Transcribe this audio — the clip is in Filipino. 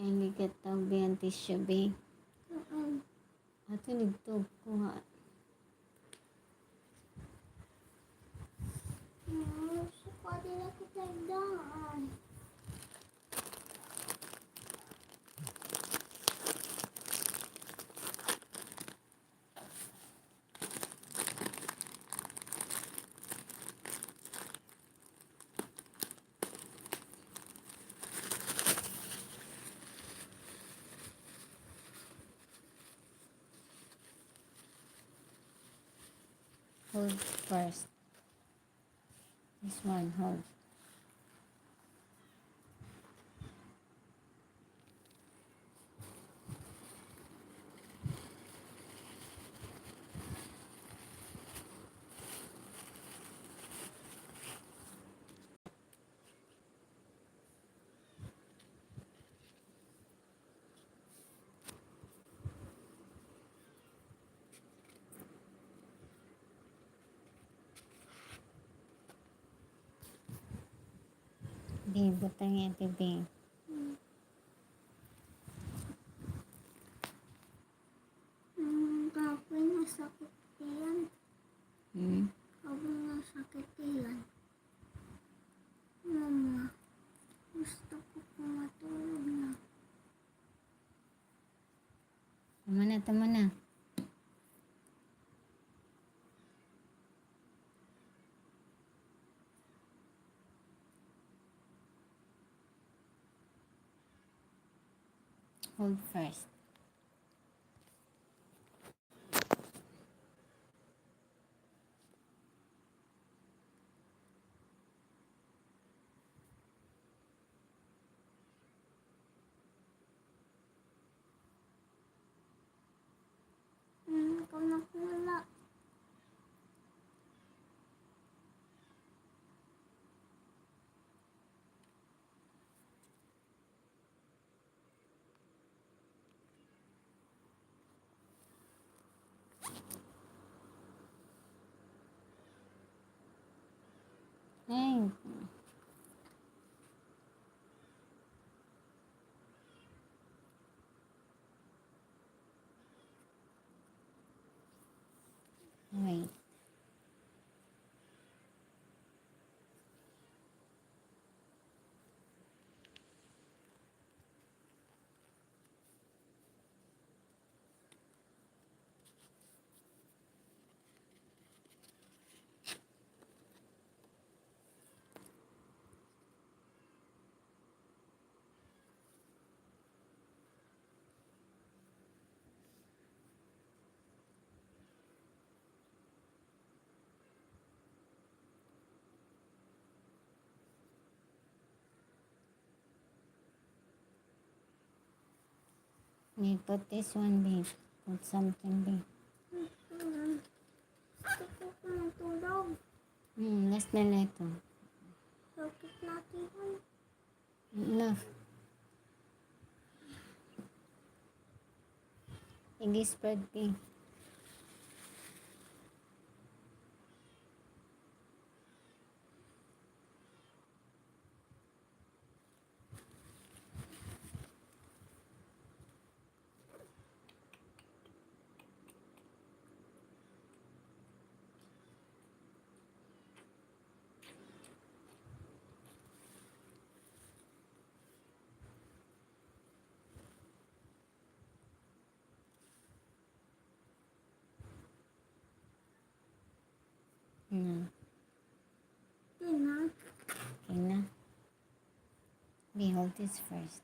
Hindi ka tawag biyan tissue, be. Oo. Ato dito, kuha. Suka din ako tagdaan. Hold first. This one, hold. Be, butang yan, be. Kapoy na sakit yan. Kapoy na sakit yan. Mama, gusto ko po matulog na. Tama na, tama na. Hold first. Ikaw na pula. Ay. Wait. You put this one, babe. Put something, babe. Gusto ko matulog. Last na na ito. Sakit natin yun. Enough. I-spread, babe. Yun na. Okay na. Be, hold this first.